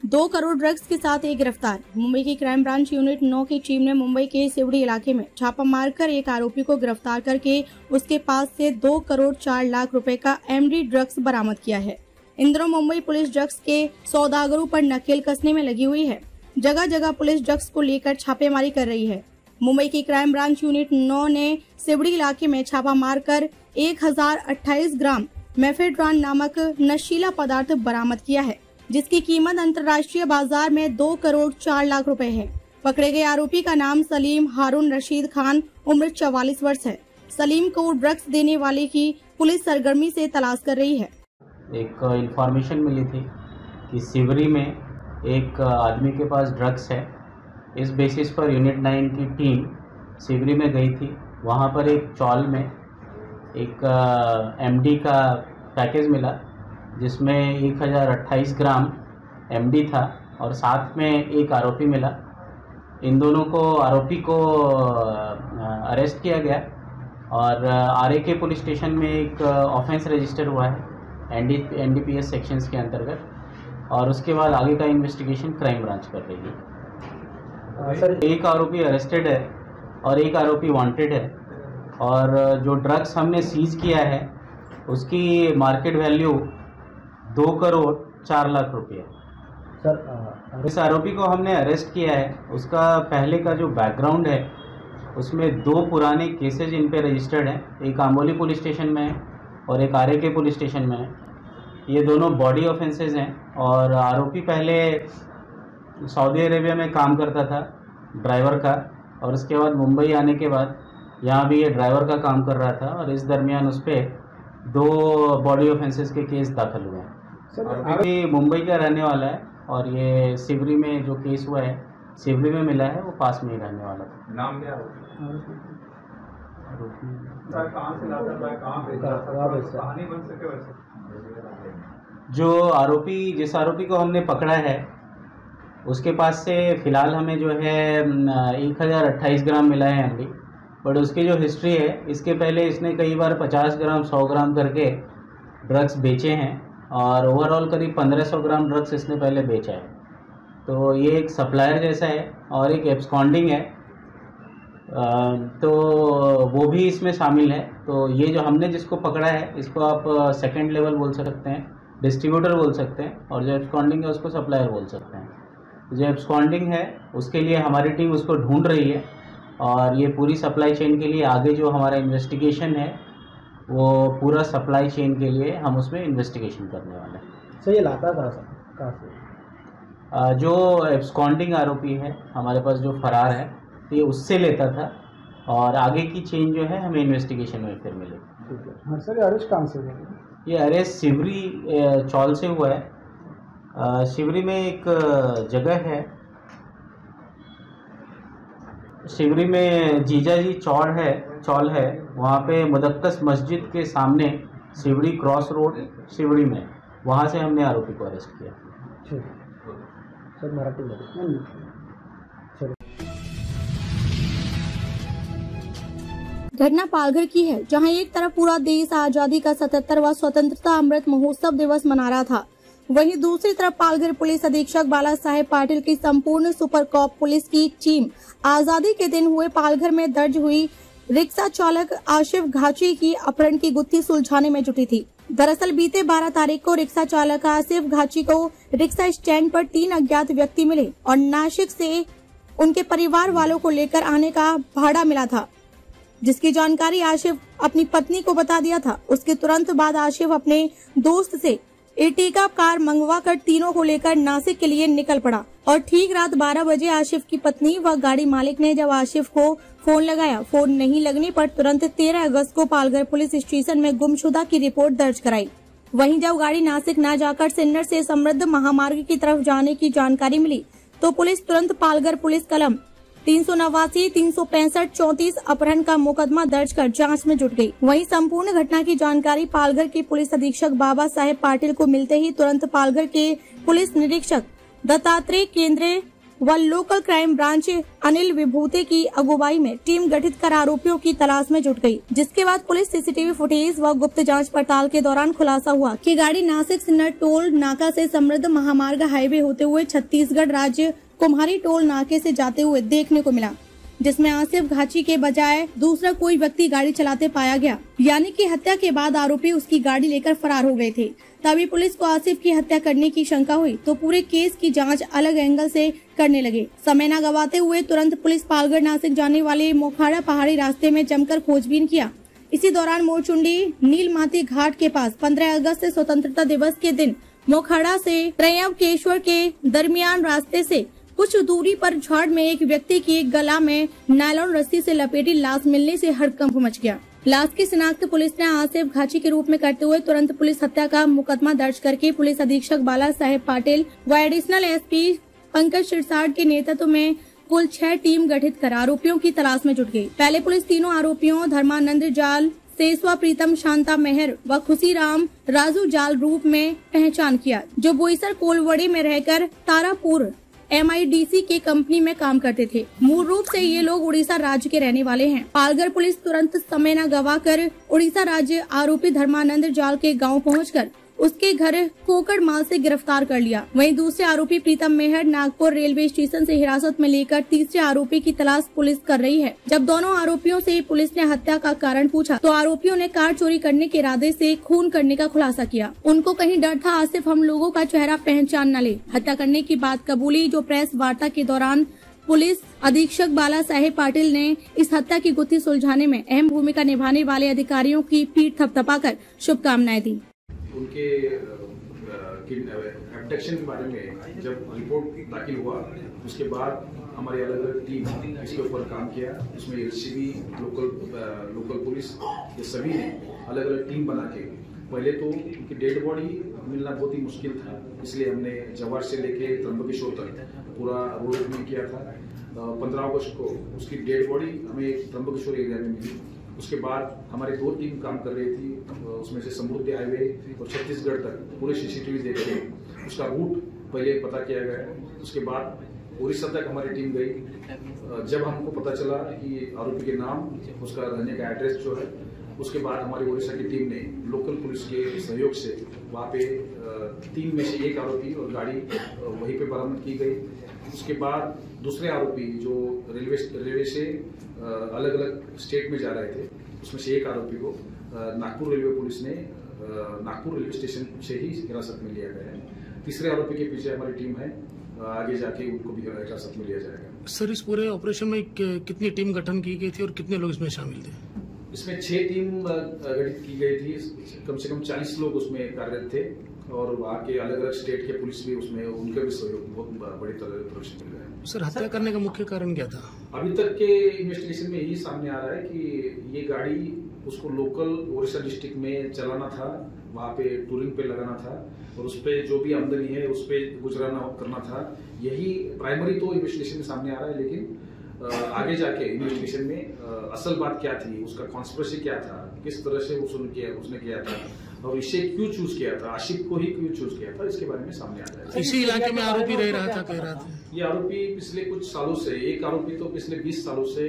2 crore drugs के साथ एक गिरफ्तार। मुंबई की क्राइम ब्रांच यूनिट 9 की टीम ने मुंबई के सिवड़ी इलाके में छापा मारकर एक आरोपी को गिरफ्तार करके उसके पास से 2 करोड़ 4 लाख रुपए का एमडी ड्रग्स बरामद किया है। इन दिनों मुंबई पुलिस ड्रग्स के सौदागरों पर नकेल कसने में लगी हुई है। जगह जगह पुलिस ड्रग्स को लेकर छापेमारी कर रही है। मुंबई की क्राइम ब्रांच यूनिट 9 ने सिवड़ी इलाके में छापा मारकर 1028 ग्राम मेफेड्रॉन नामक नशीला पदार्थ बरामद किया है, जिसकी कीमत अंतर्राष्ट्रीय बाजार में 2 करोड़ 4 लाख रुपए है। पकड़े गए आरोपी का नाम सलीम हारून रशीद खान, उम्र 44 वर्ष है। सलीम को ड्रग्स देने वाले की पुलिस सरगर्मी से तलाश कर रही है। एक इंफॉर्मेशन मिली थी कि सिवरी में एक आदमी के पास ड्रग्स है। इस बेसिस पर यूनिट 9 की टीम सिवरी में गई थी। वहाँ पर एक चौल में एक एमडी का पैकेज मिला, जिसमें 1028 ग्राम एमडी था और साथ में एक आरोपी मिला। इन दोनों को आरोपी को अरेस्ट किया गया और आरएके पुलिस स्टेशन में एक ऑफेंस रजिस्टर हुआ है एनडीपीएस सेक्शंस के अंतर्गत, और उसके बाद आगे का इन्वेस्टिगेशन क्राइम ब्रांच कर रही है। सर, एक आरोपी अरेस्टेड है और एक आरोपी वांटेड है, और जो ड्रग्स हमने सीज किया है उसकी मार्केट वैल्यू 2 करोड़ 4 लाख रुपये। सर, इस आरोपी को हमने अरेस्ट किया है। उसका पहले का जो बैकग्राउंड है उसमें 2 पुराने केसेज इन पे रजिस्टर्ड हैं। एक आंबोली पुलिस स्टेशन में है और एक आरएके पुलिस स्टेशन में है। ये दोनों बॉडी ऑफेंसेस हैं और आरोपी पहले सऊदी अरेबिया में काम करता था ड्राइवर का, और उसके बाद मुंबई आने के बाद यहाँ भी ये ड्राइवर का काम कर रहा था, और इस दरमियान उस पर 2 बॉडी ऑफेंसेस के केस दाखिल हुए हैं। आरोपी मुंबई का रहने वाला है और ये सिवरी में जो केस हुआ है सिवरी में मिला है, वो पास में ही रहने वाला था। नाम क्या है? जो आरोपी जिस आरोपी को हमने पकड़ा है उसके पास से फ़िलहाल हमें जो है 1028 ग्राम मिला है एमडी, बट उसकी जो हिस्ट्री है, इसके पहले इसने कई बार 50 ग्राम 100 ग्राम करके ड्रग्स बेचे हैं और ओवरऑल करीब 1500 ग्राम ड्रग्स इसने पहले बेचा है। तो ये एक सप्लायर जैसा है और एक एब्सकॉन्डिंग है, तो वो भी इसमें शामिल है। तो ये जो हमने जिसको पकड़ा है इसको आप सेकंड लेवल बोल सकते हैं, डिस्ट्रीब्यूटर बोल सकते हैं, और जो एब्सकॉन्डिंग है उसको सप्लायर बोल सकते हैं। जो एब्सकॉन्डिंग है उसके लिए हमारी टीम उसको ढूंढ रही है, और ये पूरी सप्लाई चेन के लिए आगे जो हमारा इन्वेस्टिगेशन है वो पूरा सप्लाई चेन के लिए हम उसमें इन्वेस्टिगेशन करने वाले हैं। सर, ये लाता कहाँ से? जो एब्सकॉन्डिंग आरोपी है हमारे पास जो फरार है, तो ये उससे लेता था, और आगे की चेन जो है हमें इन्वेस्टिगेशन में फिर मिलेगी। हाँ सर, ये अरेस्ट कहाँ से हुआ? ये अरेस्ट सिवरी चौल से हुआ है। सिवरी में एक जगह है, सिवरी में जीजाजी चौल है, वहाँ पे मुदक्कस मस्जिद के सामने सिवड़ी क्रॉस रोड सिवड़ी में, वहाँ से हमने आरोपी को अरेस्ट किया। सर, मराठी में घटना पालघर की है, जहां एक तरफ पूरा देश आजादी का 77वां स्वतंत्रता अमृत महोत्सव दिवस मना रहा था, वहीं दूसरी तरफ पालघर पुलिस अधीक्षक बाला साहेब पाटिल की संपूर्ण सुपर कॉप पुलिस की टीम आजादी के दिन हुए पालघर में दर्ज हुई रिक्शा चालक आशिफ घाची की अपहरण की गुत्थी सुलझाने में जुटी थी। दरअसल बीते 12 तारीख को रिक्शा चालक आसिफ घाची को रिक्शा स्टैंड पर 3 अज्ञात व्यक्ति मिले और नासिक से उनके परिवार वालों को लेकर आने का भाड़ा मिला था, जिसकी जानकारी आशिफ अपनी पत्नी को बता दिया था। उसके तुरंत बाद आशिफ अपने दोस्त से एर्टिगा कार मंगवाकर तीनों को लेकर नासिक के लिए निकल पड़ा, और ठीक रात 12 बजे आशिफ की पत्नी व गाड़ी मालिक ने जब आशिफ को फोन लगाया, फोन नहीं लगने पर तुरंत 13 अगस्त को पालघर पुलिस स्टेशन में गुमशुदा की रिपोर्ट दर्ज कराई। वहीं जब गाड़ी नासिक न जाकर सिन्नर से समृद्ध महामार्ग की तरफ जाने की जानकारी मिली, तो पुलिस तुरंत पालघर पुलिस कलम 389, 365, 34 अपहरण का मुकदमा दर्ज कर जांच में जुट गई। वहीं संपूर्ण घटना की जानकारी पालघर के पुलिस अधीक्षक बाबा साहेब पाटिल को मिलते ही तुरंत पालघर के पुलिस निरीक्षक दत्तात्रेय केंद्रे व लोकल क्राइम ब्रांच अनिल विभूति की अगुवाई में टीम गठित कर आरोपियों की तलाश में जुट गई, जिसके बाद पुलिस सीसीटीवी फुटेज व गुप्त जांच पड़ताल के दौरान खुलासा हुआ कि गाड़ी नासिक सिन्नर टोल नाका से समृद्ध महामार्ग हाईवे होते हुए छत्तीसगढ़ राज्य कुम्हारी टोल नाके से जाते हुए देखने को मिला, जिसमें आसिफ घाची के बजाय दूसरा कोई व्यक्ति गाड़ी चलाते पाया गया, यानी कि हत्या के बाद आरोपी उसकी गाड़ी लेकर फरार हो गए थे। तभी पुलिस को आसिफ की हत्या करने की शंका हुई तो पूरे केस की जांच अलग एंगल से करने लगे। समय न गवाते हुए तुरंत पुलिस पालगढ़ नासिक जाने वाले मोखाड़ा पहाड़ी रास्ते में जमकर खोजबीन किया। इसी दौरान मोरचुंडी नीलमाती घाट के पास 15 अगस्त से स्वतंत्रता दिवस के दिन मोखाड़ा से त्रयंबकेश्वर के दरमियान रास्ते से कुछ दूरी पर झाड़ में एक व्यक्ति की गला में नायलॉन रस्सी से लपेटी लाश मिलने से हड़कंप मच गया। लाश की शिनाख्त पुलिस ने आसिफ घाची के रूप में करते हुए तुरंत पुलिस हत्या का मुकदमा दर्ज करके पुलिस अधीक्षक बाला साहेब पाटिल व एडिशनल एसपी पंकज शिरसाट के नेतृत्व में कुल 6 टीम गठित कर आरोपियों की तलाश में जुट गई। पहले पुलिस तीनों आरोपियों धर्मानंद जाल, सेसवा प्रीतम शांता मेहर व खुशीराम राजू जाल रूप में पहचान किया, जो बोईसर कोलवड़ी में रहकर तारापुर MIDC के कंपनी में काम करते थे। मूल रूप से ये लोग उड़ीसा राज्य के रहने वाले हैं। पालघर पुलिस तुरंत समय न गवाकर उड़ीसा राज्य आरोपी धर्मानंद जाल के गांव पहुंचकर उसके घर कोकड़ माल से गिरफ्तार कर लिया। वहीं दूसरे आरोपी प्रीतम मेहर नागपुर रेलवे स्टेशन से हिरासत में लेकर तीसरे आरोपी की तलाश पुलिस कर रही है। जब दोनों आरोपियों से पुलिस ने हत्या का कारण पूछा तो आरोपियों ने कार चोरी करने के इरादे से खून करने का खुलासा किया। उनको कहीं डर था आसिफ हम लोगों का चेहरा पहचान न ले। हत्या करने की बात कबूली, जो प्रेस वार्ता के दौरान पुलिस अधीक्षक बाला साहेब पाटिल ने इस हत्या की गुत्थी सुलझाने में अहम भूमिका निभाने वाले अधिकारियों की पीठ थपथपाकर शुभकामनाएं दी। उनके एब्डक्शन के बारे में जब रिपोर्ट दाखिल हुआ उसके बाद हमारी अलग अलग टीम इसके ऊपर काम किया। उसमें एलसीबी, लोकल पुलिस, ये सभी ने अलग अलग टीम बना के पहले तो उनकी डेड बॉडी मिलना बहुत ही मुश्किल था, इसलिए हमने जवार से लेके त्र्यंबकेश्वर तक पूरा रोड में किया था। 15 अगस्त को उसकी डेड बॉडी हमें त्र्यंबकेश्वर एरिया में मिली। उसके बाद हमारी 2 टीम काम कर रही थी, उसमें से समृद्धि हाईवे और छत्तीसगढ़ तक पूरे सीसीटीवी देख के उसका रूट पहले पता किया गया। उसके बाद उड़ीसा तक हमारी टीम गई। जब हमको पता चला कि आरोपी के नाम, उसका रहने का एड्रेस जो है, उसके बाद हमारी उड़ीसा की टीम ने लोकल पुलिस के सहयोग से वहाँ पे 3 में से 1 आरोपी और गाड़ी वहीं पे बरामद की गई। उसके बाद दूसरे आरोपी जो रेलवे से अलग अलग स्टेट में जा रहे थे, उसमें से 1 आरोपी को नागपुर रेलवे पुलिस ने नागपुर रेलवे स्टेशन से ही हिरासत में लिया गया है। तीसरे आरोपी के पीछे हमारी टीम है, आगे जाके उनको भी हिरासत में लिया जाएगा। सर, इस पूरे ऑपरेशन में कितनी टीम गठन की गई थी और कितने लोग इसमें शामिल थे? इसमें 6 टीम गठित की गई थी। कम से कम 40 लोग उसमें कार्यरत थे और वहाँ के अलग अलग स्टेट के पुलिस भी उसमें, उनका भी सहयोग बहुत बड़ी तरह से मिल रहा है। सर, हत्या करने का मुख्य कारण क्या था? अभी तक के इन्वेस्टिगेशन में यही सामने आ रहा है कि ये गाड़ी उसको लोकल उड़ीसा डिस्ट्रिक्ट में चलाना था, वहाँ पे टूरिंग पे लगाना था और उस पर जो भी आमदनी है उस पर गुजराना करना था। यही प्राइमरी तो इन्वेस्टिगेशन में सामने आ रहा है, लेकिन आगे जाके इन्वेस्टिगेशन में असल बात क्या थी, उसका कॉन्स्पिरेसी क्या था, किस तरह से उसने किया था और इसे क्यों चूज किया था, आशिफ को ही क्यों चूज किया था, इसके बारे में सामने आ रहा है। इसी इलाके में आरोपी रह रहा था, कह रहा था। ये आरोपी पिछले कुछ सालों से, एक आरोपी तो पिछले 20 सालों से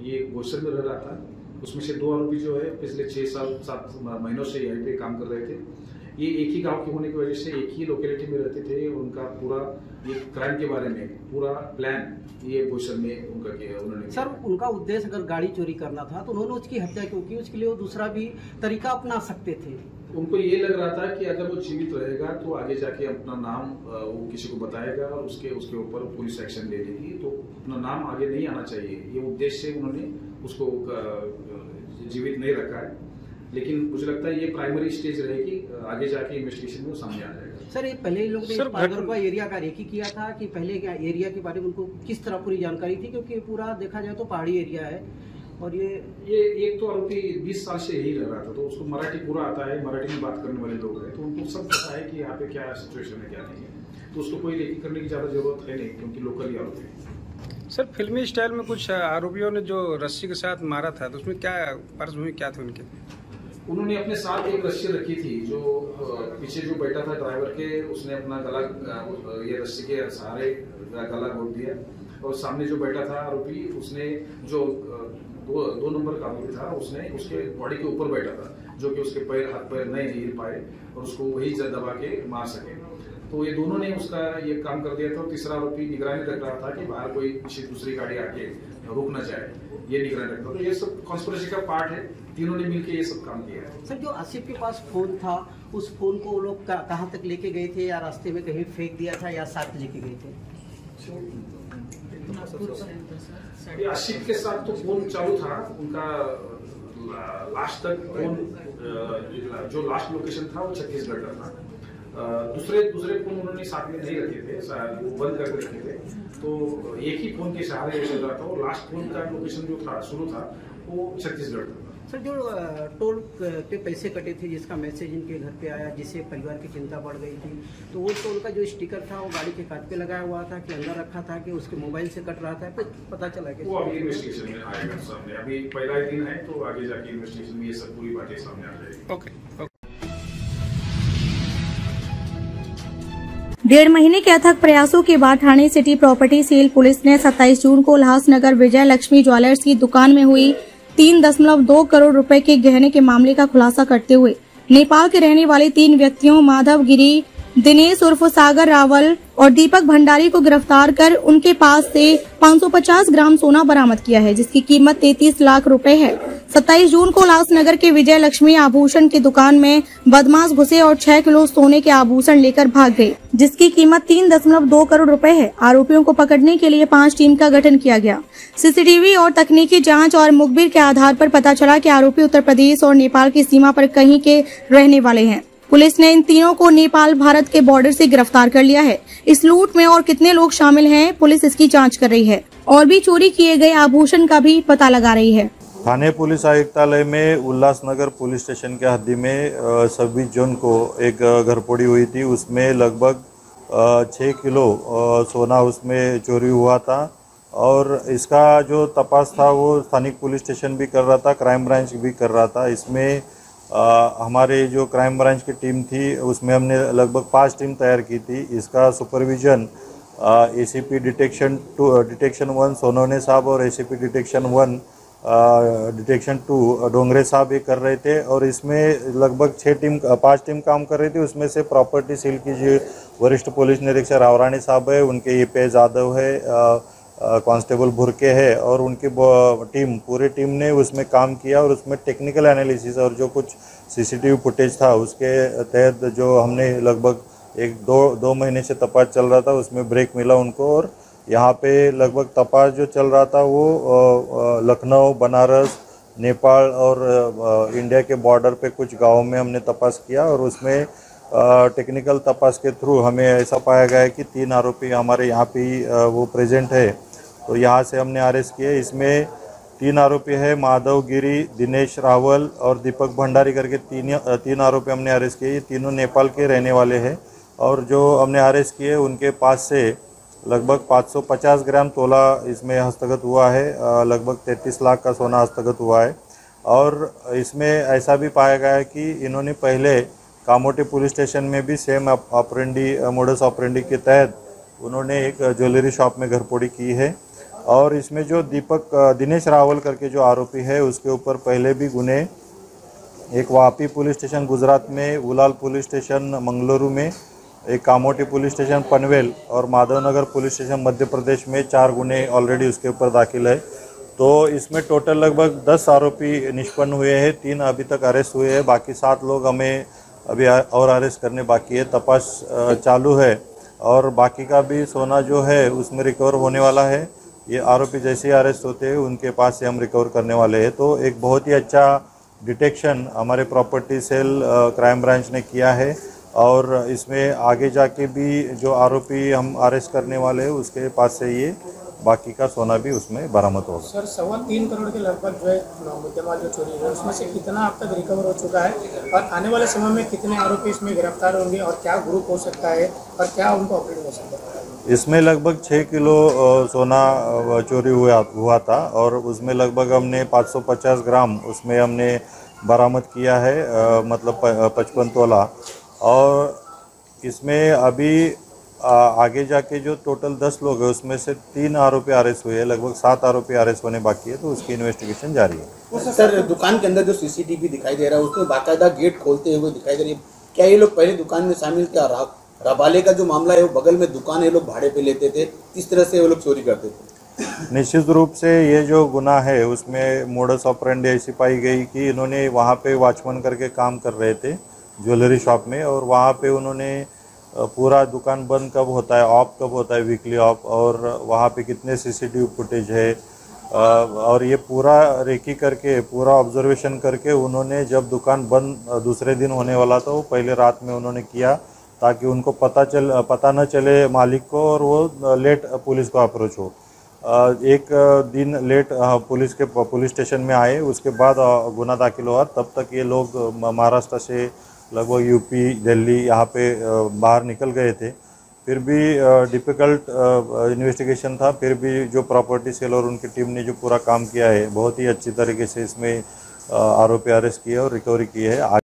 ये बोईसर में रह रहा था। उसमें से 2 आरोपी जो है पिछले 6-7 महीनों से यहीं पे काम कर रहे थे। ये एक ही गांव के होने की वजह से एक ही लोकेलिटी में रहते थे। उनका पूरा ये क्राइम के बारे में पूरा प्लान ये बोईसर में उनका किया उन्होंने। सर, उनका उद्देश्य अगर गाड़ी चोरी करना था तो उन्होंने उसकी हत्या क्यों की? उसके लिए वो दूसरा भी तरीका अपना सकते थे। उनको ये लग रहा था कि अगर वो जीवित रहेगा तो आगे जाके अपना नाम वो किसी को बताएगा और उसके ऊपर पुलिस एक्शन ले लेगी, तो अपना नाम आगे नहीं आना चाहिए। ये उद्देश्य से उन्होंने उसको जीवित नहीं रखा है, लेकिन मुझे लगता है ये प्राइमरी स्टेज रहेगी, आगे जाके इन्वेस्टिगेशन में सामने आ जाएगा। सर, ये पहले लोग ने पालघर का एरिया का रेकी किया था कि पहले क्या एरिया के बारे में उनको किस तरह पूरी जानकारी थी? क्योंकि पूरा देखा जाए तो पहाड़ी एरिया है और ये एक तो आरोपी 20 साल से यही रह रहा था, तो उसको मराठी पूरा आता है, मराठी में बात करने वाले लोग हैं, तो उनको सब पता है कि यहाँ पे क्या सिचुएशन है क्या नहीं है, तो उसको कोई रेकी करने की ज्यादा जरूरत है नहीं, क्योंकि लोकल ही आरोपी है। सर, फिल्मी स्टाइल में कुछ आरोपियों ने जो रस्सी के साथ मारा था, तो उसमें क्या पार्श्वभूमि क्या थी उनके? उन्होंने अपने साथ एक रस्सी रखी थी, जो पीछे जो बैठा था ड्राइवर के, उसने अपना गला ये रस्सी के सहारे गला घोट दिया। और सामने जो बैठा था आरोपी, उसने जो दो नंबर का आरोपी था, उसने उसके बॉडी के ऊपर बैठा था, जो कि उसके हाथ पैर नहीं हिल पाए और उसको वही दबा के मार सके। तो ये दोनों ने उसका ये काम कर दिया था। और तीसरा आरोपी निगरानी रख रहा था कि बाहर कोई दूसरी गाड़ी आके रुक न जाए, ये निगरानी रखता। तो ये सब कॉन्स्पिरेसी का पार्ट है, तीनों ने मिलकर ये सब काम किया है। सर, जो आसिफ के पास फोन था, उस फोन को वो लोग कहाँ तक लेके गए थे, या रास्ते में कहीं फेंक दिया था, या साथ लेके गए थे? आसिफ के साथ तो फोन चालू था उनका, लास्ट तक फोन, जो लास्ट लोकेशन था वो छत्तीसगढ़ का था। दूसरे फोन उन्होंने साथ में नहीं रखे थे, वो बंद करके रखे थे। तो एक ही फोन के सहारे चल रहा था। और लास्ट फोन का लोकेशन जो था शुरू था वो छत्तीसगढ़ का था। सर, जो टोल पे पैसे कटे थे, जिसका मैसेज इनके घर पे आया, जिससे परिवार की चिंता बढ़ गई थी, तो वो टोल का जो स्टिकर था वो गाड़ी के कांच पे लगाया हुआ था कि अंदर रखा था, कि उसके मोबाइल से कट रहा था, फिर पता चला कि वो अभी इन्वेस्टिगेशन में आएगा सामने। अभी पहला ही दिन है, तो आगे जाके इन्वेस्टिगेशन में ये सब पूरी बातें सामने आ जाएगी। ओके। 1.5 महीने के अथक प्रयासों के बाद Thane city property cell police ने 27 जून को उल्लासनगर विजय लक्ष्मी ज्वेलर्स की दुकान में हुई 3.2 करोड़ रुपए के गहने के मामले का खुलासा करते हुए नेपाल के रहने वाले 3 व्यक्तियों माधव गिरी, दिनेश उर्फ सागर रावल और दीपक भंडारी को गिरफ्तार कर उनके पास से 550 ग्राम सोना बरामद किया है, जिसकी कीमत 33 लाख रुपए है। 27 जून को उल्लासनगर के विजय लक्ष्मी आभूषण की दुकान में बदमाश घुसे और 6 किलो सोने के आभूषण लेकर भाग गए, जिसकी कीमत 3.2 करोड़ रुपए है। आरोपियों को पकड़ने के लिए 5 टीम का गठन किया गया। सीसीटीवी और तकनीकी जांच और मुखबिर के आधार पर पता चला कि आरोपी उत्तर प्रदेश और नेपाल की सीमा पर कहीं के रहने वाले हैं। पुलिस ने इन तीनों को नेपाल भारत के बॉर्डर से गिरफ्तार कर लिया है। इस लूट में और कितने लोग शामिल हैं, पुलिस इसकी जांच कर रही है और भी चोरी किए गए आभूषण का भी पता लगा रही है। थाने पुलिस आयुक्तालय में उल्लासनगर पुलिस स्टेशन के हद्दी में 26 जून को एक घरफोड़ी हुई थी। उसमें लगभग 6 किलो सोना उसमें चोरी हुआ था और इसका जो तपास था वो स्थानिक पुलिस स्टेशन भी कर रहा था, क्राइम ब्रांच भी कर रहा था। इसमें हमारे जो क्राइम ब्रांच की टीम थी उसमें हमने लगभग 5 टीम तैयार की थी। इसका सुपरविजन एसीपी डिटेक्शन 1 सोनोने साहब और एसीपी डिटेक्शन 2 डोंगरे साहब ये कर रहे थे। और इसमें लगभग 5 टीम काम कर रही थी। उसमें से प्रॉपर्टी सील की जो वरिष्ठ पुलिस निरीक्षक रावरानी साहब है, उनके एपीआई जादव है, कांस्टेबल भुरके है और उनकी पूरी टीम ने उसमें काम किया। और उसमें टेक्निकल एनालिसिस और जो कुछ सीसीटीवी फुटेज था उसके तहत जो हमने लगभग 1-2 महीने से तपास चल रहा था, उसमें ब्रेक मिला उनको। और यहाँ पे लगभग तपास जो चल रहा था वो लखनऊ, बनारस, नेपाल और इंडिया के बॉर्डर पे कुछ गाँव में हमने तपास किया। और उसमें टेक्निकल तपास के थ्रू हमें ऐसा पाया गया है कि 3 आरोपी हमारे यहाँ पे वो प्रेजेंट है, तो यहाँ से हमने अरेस्ट किए। इसमें 3 आरोपी है, माधव गिरी, दिनेश रावल और दीपक भंडारी करके 3 आरोपी हमने अरेस्ट किए। ये तीनों नेपाल के रहने वाले हैं। और जो हमने अरेस्ट किए उनके पास से लगभग 550 ग्राम तोला इसमें हस्तगत हुआ है, लगभग 33 लाख का सोना हस्तगत हुआ है। और इसमें ऐसा भी पाया गया है कि इन्होंने पहले कामोटी पुलिस स्टेशन में भी सेम मोडस ऑपरेंडी के तहत उन्होंने एक ज्वेलरी शॉप में घरफोड़ी की है। और इसमें जो दिनेश रावल करके जो आरोपी है उसके ऊपर पहले भी गुने, एक वापी पुलिस स्टेशन गुजरात में, उलाल पुलिस स्टेशन मंगलुरु में, एक कामोटी पुलिस स्टेशन पनवेल और माधवनगर पुलिस स्टेशन मध्य प्रदेश में 4 गुने ऑलरेडी उसके ऊपर दाखिल है। तो इसमें टोटल लगभग 10 आरोपी निष्पन्न हुए हैं, 3 अभी तक अरेस्ट हुए हैं, बाकी 7 लोग हमें अभी और अरेस्ट करने बाकी है। तपास चालू है और बाकी का भी सोना जो है उसमें रिकवर होने वाला है। ये आरोपी जैसे ही अरेस्ट होते हैं उनके पास से हम रिकवर करने वाले हैं। तो एक बहुत ही अच्छा डिटेक्शन हमारे प्रॉपर्टी सेल क्राइम ब्रांच ने किया है। और इसमें आगे जाके भी जो आरोपी हम अरेस्ट करने वाले हैं उसके पास से ये बाकी का सोना भी उसमें बरामद होगा। सर 3.25 करोड़ के लगभग जो है मुद्देमाल जो चोरी है उसमें से कितना अब तक रिकवर हो चुका है और आने वाले समय में कितने आरोपी इसमें गिरफ्तार होंगे और क्या ग्रुप हो सकता है और क्या उनको ऑपरेट हो सकता है? इसमें लगभग 6 किलो सोना चोरी हुआ था और उसमें लगभग हमने 550 ग्राम उसमें हमने बरामद किया है, मतलब 55 तोला। और इसमें अभी आगे जाके जो टोटल 10 लोग हैं उसमें से 3 आरोपी अरेस्ट हुए हैं, लगभग 7 आरोपी अरेस्ट होने बाकी है, तो उसकी इन्वेस्टिगेशन जारी है। सर, दुकान के अंदर जो सीसीटीवी दिखाई दे रहा है उसमें बाकायदा गेट खोलते हुए दिखाई दे रही है, क्या ये लोग पहले दुकान में शामिल, क्या रबाले का जो मामला है वो बगल में दुकान है, लोग भाड़े पे लेते थे, इस तरह से वो लोग चोरी करते थे? निश्चित रूप से ये जो गुनाह है उसमें मोडस ऑपरेंडी ऐसी पाई गई कि इन्होंने वहाँ पे वॉचमैन करके काम कर रहे थे ज्वेलरी शॉप में, और वहाँ पे उन्होंने पूरा दुकान बंद कब होता है, ऑफ कब होता है, वीकली ऑफ, और वहाँ पे कितने सीसीटीवी फुटेज है, और ये पूरा रेकी करके पूरा ऑब्जर्वेशन करके उन्होंने जब दुकान बंद दूसरे दिन होने वाला था वो पहले रात में उन्होंने किया, ताकि उनको पता न चले मालिक को और वो लेट पुलिस को अप्रोच हो। एक दिन लेट पुलिस स्टेशन में आए, उसके बाद गुना दाखिल हुआ। तब तक ये लोग महाराष्ट्र से लगभग यूपी, दिल्ली यहाँ पे बाहर निकल गए थे। फिर भी डिफ़िकल्ट इन्वेस्टिगेशन था, फिर भी जो प्रॉपर्टी सेल और उनकी टीम ने जो पूरा काम किया है बहुत ही अच्छी तरीके से इसमें आरोपी अरेस्ट किए और रिकवरी की है।